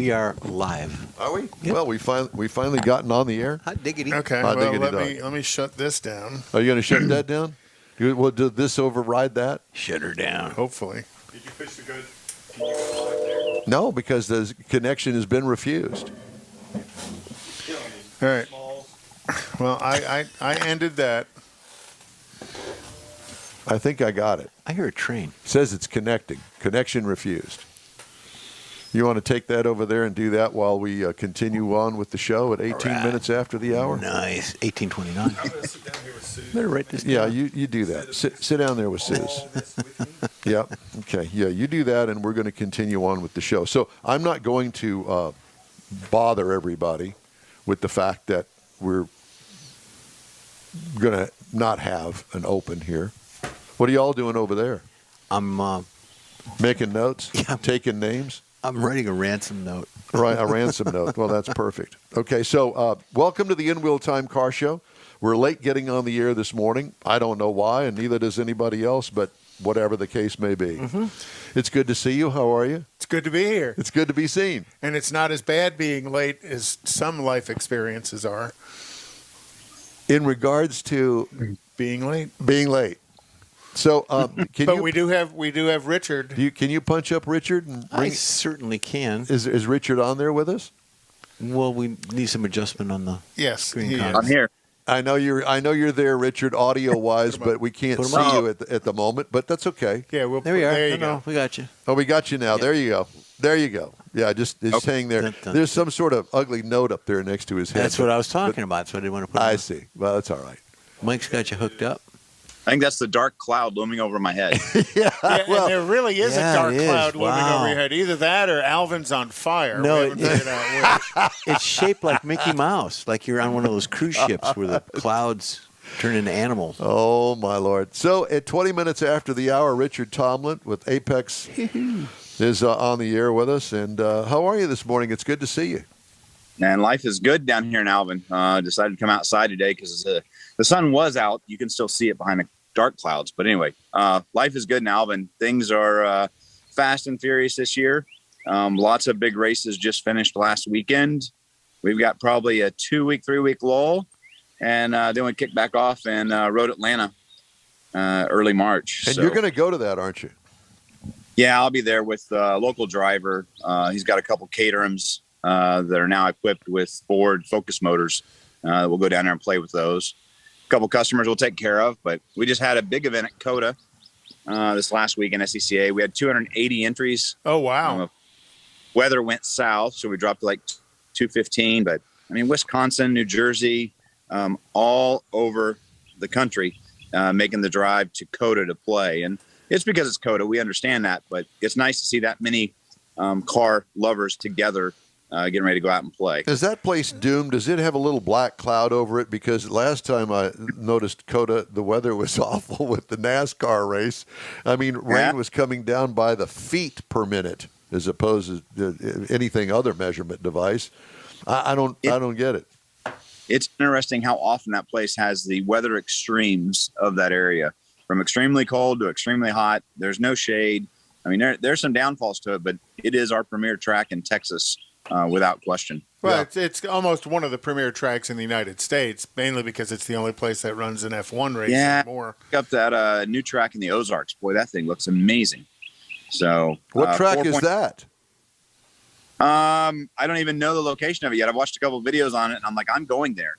We are live. Are we? Yep. Well, we finally gotten on the air. Hot diggity. Okay, Hot well, diggity let me shut this down. Are you going to shut that down? Well, did this override that? Shut her down. Hopefully. Did you push the good? Can you go live there? No, because the connection has been refused. All right. Well, I ended that. I think I got it. I hear a train. It says it's connecting. Connection refused. You want to take that over there and do that while we continue on with the show at 18 minutes after the hour? Nice. 18:29. I'm going to sit down here with Sue. Better write this down. Yeah, you do that. Sit down there with Suze. All this with me. Yeah. Okay. Yeah, you do that, and we're going to continue on with the show. So I'm not going to bother everybody with the fact that we're going to not have an open here. What are y'all doing over there? I'm Making notes? Yeah. Taking names? I'm writing a ransom note. Right, a ransom note. Well, that's perfect. Okay, so welcome to the In Wheel Time Car Show. We're late getting on the air this morning. I don't know why, and neither does anybody else, but whatever the case may be. Mm-hmm. It's good to see you. How are you? It's good to be here. It's good to be seen. And it's not as bad being late as some life experiences are. In regards to Being late. being late. So, can But you we do have Richard. can you punch up Richard and I bring? certainly can. Is Richard on there with us? Well, we need some adjustment on the Yes, Green he card. is. I'm here. I know you're there, Richard, audio wise, but we can't Put 'em see up. you at the moment. But that's okay. Yeah, There we are. There you No, go. we got you. Oh, we got you now. There you go. There you go. Yeah, just saying there. Dun, dun, There's some sort of ugly note up there next to his head. That's what I was talking about, so I didn't want to put it I on. see. Well, that's all right. Mike's got you hooked up. I think that's the dark cloud looming over my head. Yeah. Yeah, Well, and there really is yeah, a dark it is. cloud looming Wow. over your head. Either that or Alvin's on fire. No, we haven't figured out which. It's shaped like Mickey Mouse, like you're on one of those cruise ships where the clouds turn into animals. oh my Lord. So at 20 minutes after the hour, Richard Tomlin with Apex is on the air with us. And how are you this morning? It's good to see you. And life is good down here in Alvin. Decided to come outside today because the sun was out. You can still see it behind the dark clouds. But anyway, life is good in Alvin. Things are fast and furious this year. Lots of big races just finished last weekend. We've got probably a 3-week lull. And then we kick back off and rode Atlanta early March. And So, you're going to go to that, aren't you? yeah, I'll be there with a local driver. He's got a couple Caterhams that are now equipped with Ford Focus motors. We'll go down there and play with those. A couple customers we'll take care of, but we just had a big event at COTA this last week in SCCA. We had 280 entries. Oh, wow. Weather went south, so we dropped to like 215. But, I mean, Wisconsin, New Jersey, all over the country making the drive to COTA to play. And it's because it's COTA. We understand that, but it's nice to see that many car lovers together getting ready to go out and play. Is that place doomed? Does it have a little black cloud over it? Because last time I noticed COTA, the weather was awful with the NASCAR race. I mean, rain was coming down by the feet per minute as opposed to anything other measurement device. I don't get it. It's interesting how often that place has the weather extremes of that area, from extremely cold to extremely hot. There's no shade. I mean, there's some downfalls to it, but it is our premier track in Texas. Without question. Well, it's almost one of the premier tracks in the United States, mainly because it's the only place that runs an F1 race anymore. Pick up that new track in the Ozarks. Boy, that thing looks amazing. So, What track is that? I don't even know the location of it yet. I've watched a couple of videos on it, and I'm like, I'm going there.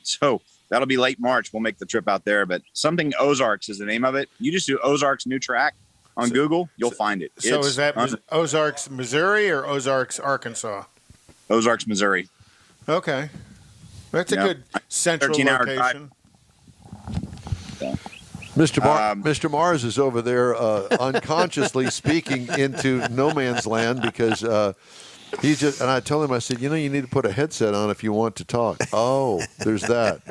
So that'll be late March. We'll make the trip out there. But something Ozarks is the name of it. You just do Ozarks new track on Google, you'll find it. So is that Ozarks, Missouri, or Ozarks, Arkansas? Ozarks, Missouri. Okay. That's a good central 13-hour location. Mr. Mars is over there unconsciously speaking into no man's land because he's just, and I told him, I said, you need to put a headset on if you want to talk. Oh, there's that.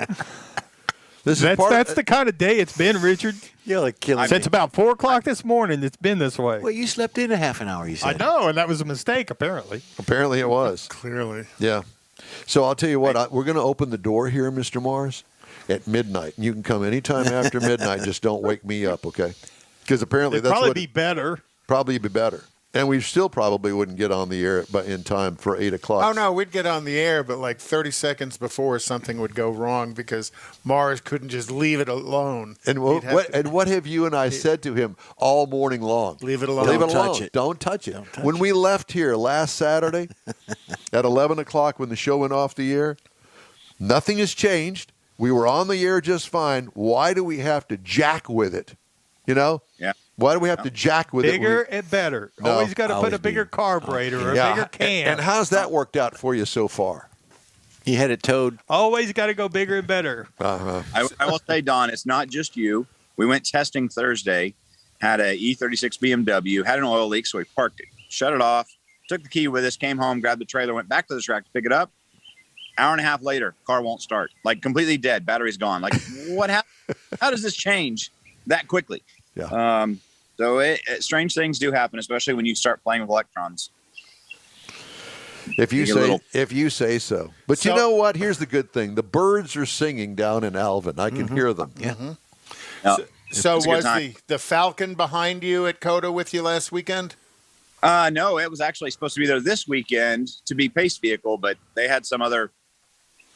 That's the kind of day it's been, Richard. You're like killing Since me. about 4 o'clock this morning, it's been this way. Well, you slept in a half an hour, you I said. know, and that was a mistake, apparently. Apparently it was. Clearly. Yeah. So I'll tell you what, we're going to open the door here, Mr. Mars, at midnight. You can come anytime after midnight. Just don't wake me up, okay? Because apparently It'd that's probably what be better. probably be better. And we still probably wouldn't get on the air in time for 8 o'clock. Oh, no, we'd get on the air, but like 30 seconds before something would go wrong because Mars couldn't just leave it alone. And what have you and I said to him all morning long? Leave it alone. Leave it Don't alone. touch it. Don't touch it. Don't touch When we left here last Saturday at 11 o'clock when the show went off the air, nothing has changed. We were on the air just fine. Why do we have to jack with it? You know? Yeah. Why do we have to jack with Bigger it? and better. No. Always got to put Always a bigger carburetor or a Yeah. bigger can. And how's that worked out for you so far? He had it towed. Always got to go bigger and better. Uh-huh. I will say, Don, it's not just you. We went testing Thursday, had a E36 BMW, had an oil leak, so we parked it, shut it off, took the key with us, came home, grabbed the trailer, went back to the track to pick it up. Hour and a half later, car won't start. Like completely dead. Battery's gone. Like what happened? How does this change that quickly? Yeah. So strange things do happen, especially when you start playing with electrons. If you say so. But you know what? Here's the good thing. The birds are singing down in Alvin. I can hear them. Yeah. No, So it's a good was time. the Falcon behind you at COTA with you last weekend? No, it was actually supposed to be there this weekend to be pace vehicle, but they had some other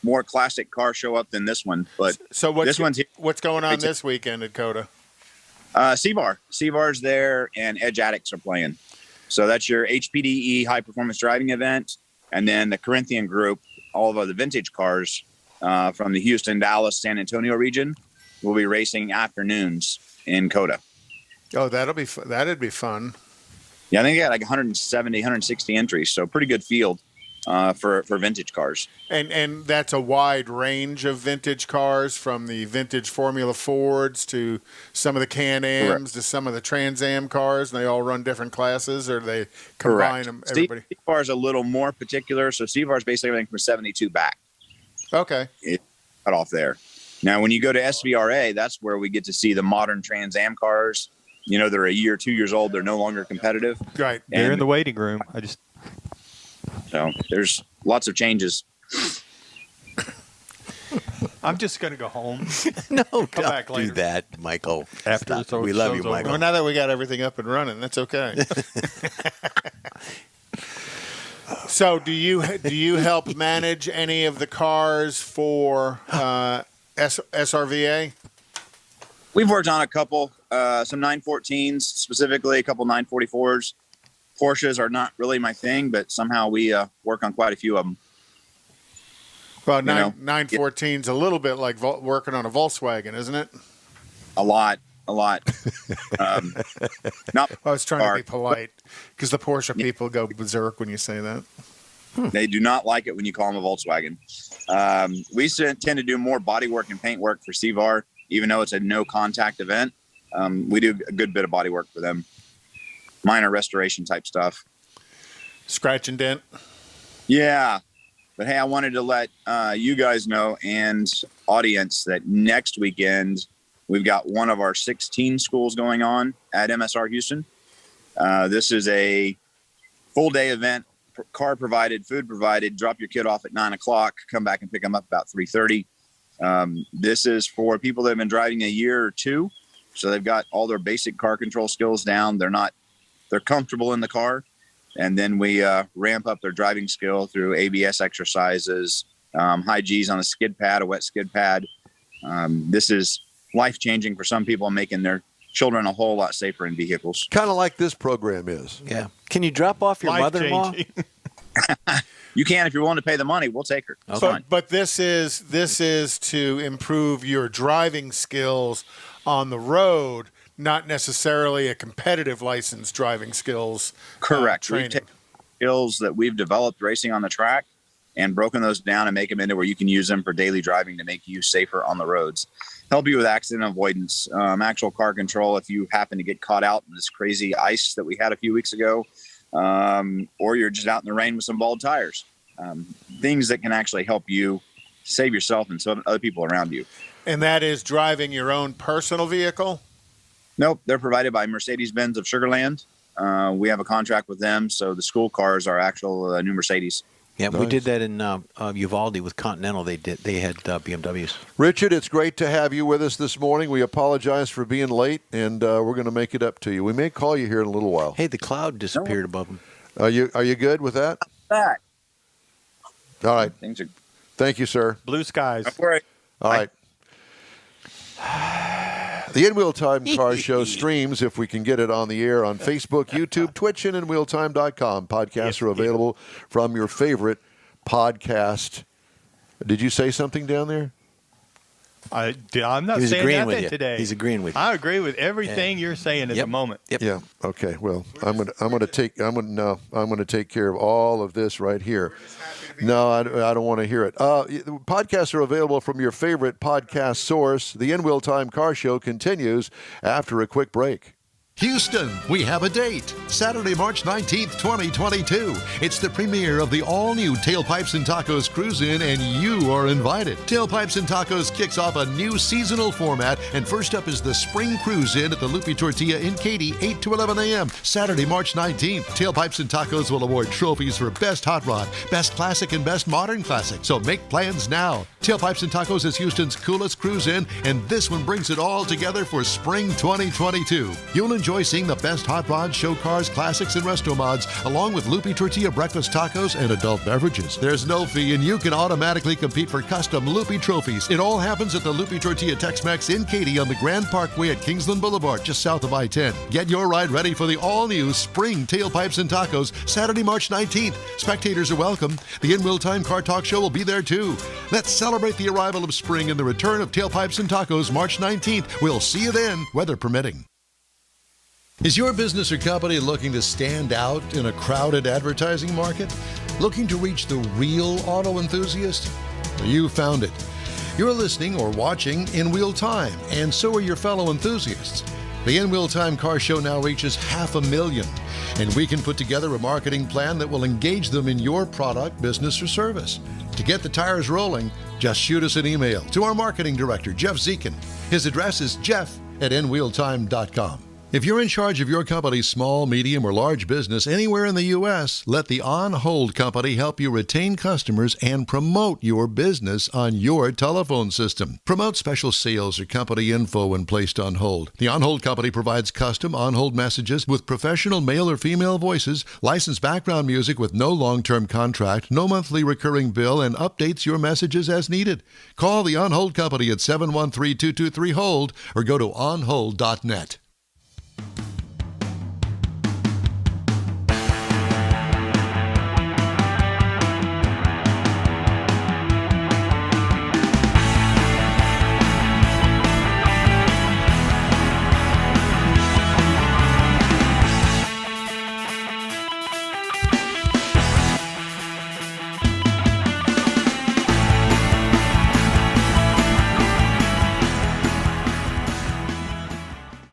more classic car show up than this one. But So what's going on It's a- this weekend at COTA? C-Bar's there, and Edge Addicts are playing. So that's your HPDE high performance driving event, and then the Corinthian group, all of the vintage cars from the Houston, Dallas, San Antonio region, will be racing afternoons in COTA. Oh, that'd be fun. Yeah, I think they got like 170, 160 entries, so pretty good field for vintage cars. And that's a wide range of vintage cars, from the vintage Formula Fords to some of the Can-Ams Correct. to some of the Trans Am cars, and they all run different classes, or they combine them, everybody? C-Bar is a little more particular, so C-Bar is basically everything from 72 back. Okay. It cut off there. Now, when you go to SVRA, that's where we get to see the modern Trans Am cars. You know, they're a year, 2 years old. They're no longer competitive. Right. They're in And- the waiting room. So there's lots of changes. I'm just going to go home. No, Come don't back do later. that, Michael. After Stop. We love you, show's over. Michael. Well, now that we got everything up and running, that's okay. So, do you help manage any of the cars for SRVA? We've worked on a couple, some 914s, specifically a couple 944s. Porsches are not really my thing, but somehow we work on quite a few of them. Well, You know, 914's a little bit like working on a Volkswagen, isn't it? A lot. Not I was trying to car, be polite because the Porsche people go berserk when you say that. They do not like it when you call them a Volkswagen. We tend to do more body work and paint work for CVAR, even though it's a no contact event. We do a good bit of body work for them. Minor restoration type stuff. Scratch and dent. Yeah. But hey, I wanted to let you guys know and audience that next weekend we've got one of our 16 schools going on at MSR Houston. This is a full day event, car provided, food provided. Drop your kid off at 9 o'clock, come back and pick them up about 3:30. This is for people that have been driving a year or two. So they've got all their basic car control skills down. They're comfortable in the car. And then we ramp up their driving skill through ABS exercises, high G's on a skid pad, a wet skid pad. This is life-changing for some people, making their children a whole lot safer in vehicles. Kind of like this program is. Yeah. Can you drop off your mother-in-law? Life-changing. You can, if you're willing to pay the money, we'll take her. It's fine. But this is to improve your driving skills on the road, not necessarily a competitive license driving skills. Correct. We've Training. taken skills that we've developed racing on the track and broken those down and make them into where you can use them for daily driving to make you safer on the roads. Help you with accident avoidance, actual car control if you happen to get caught out in this crazy ice that we had a few weeks ago, or you're just out in the rain with some bald tires. Things that can actually help you save yourself and some other people around you. And that is driving your own personal vehicle? Nope, they're provided by Mercedes-Benz of Sugarland. We have a contract with them, so the school cars are actual new Mercedes. Yeah, we Nice. did that in Uvalde with Continental. They had BMWs. Richard, it's great to have you with us this morning. We apologize for being late, and we're going to make it up to you. We may call you here in a little while. Hey, the cloud disappeared above them. Are you good with that? Back. All right. Things are Thank you, sir. Blue skies. all right. All right. The In Wheel Time Car Show streams, if we can get it on the air, on Facebook, YouTube, Twitch, and InWheelTime.com. Podcasts are available from your favorite podcast. Did you say something down there? I'm not He's saying agreeing with nothing you. today. He's agreeing with you. I agree with everything you're saying at the moment. Yep. Yeah. Okay. Well, I'm going to take care of all of this right here. No, I don't want to hear it. Podcasts are available from your favorite podcast source. The In Wheel Time Car Show continues after a quick break. Houston, we have a date. Saturday, March 19th, 2022. It's the premiere of the all-new Tailpipes and Tacos Cruise-In, and you are invited. Tailpipes and Tacos kicks off a new seasonal format, and first up is the Spring Cruise-In at the Lupi Tortilla in Katy, 8 to 11 a.m. Saturday, March 19th. Tailpipes and Tacos will award trophies for Best Hot Rod, Best Classic, and Best Modern Classic, so make plans now. Tailpipes and Tacos is Houston's coolest cruise-in, and this one brings it all together for Spring 2022. You'll enjoy seeing the best hot rods, show cars, classics, and resto mods, along with Lupi Tortilla breakfast tacos and adult beverages. There's no fee, and you can automatically compete for custom Lupi trophies. It all happens at the Lupi Tortilla Tex-Mex in Katy on the Grand Parkway at Kingsland Boulevard, just south of I-10. Get your ride ready for the all-new Spring Tailpipes and Tacos, Saturday, March 19th. Spectators are welcome. The In Wheel Time Car Talk Show will be there, too. Let's celebrate the arrival of spring and the return of Tailpipes and Tacos, March 19th. We'll see you then, weather permitting. Is your business or company looking to stand out in a crowded advertising market? Looking to reach the real auto enthusiast? Well, you found it. You're listening or watching In Wheel Time, and so are your fellow enthusiasts. The In Wheel Time Car Show now reaches 500,000, and we can put together a marketing plan that will engage them in your product, business, or service. To get the tires rolling, just shoot us an email to our marketing director, Jeff Zekin. His address is jeff@inwheeltime.com. If you're in charge of your company's small, medium, or large business anywhere in the U.S., let the On Hold Company help you retain customers and promote your business on your telephone system. Promote special sales or company info when placed on hold. The On Hold Company provides custom on-hold messages with professional male or female voices, licensed background music with no long-term contract, no monthly recurring bill, and updates your messages as needed. Call the On Hold Company at 713-223-HOLD or go to onhold.net.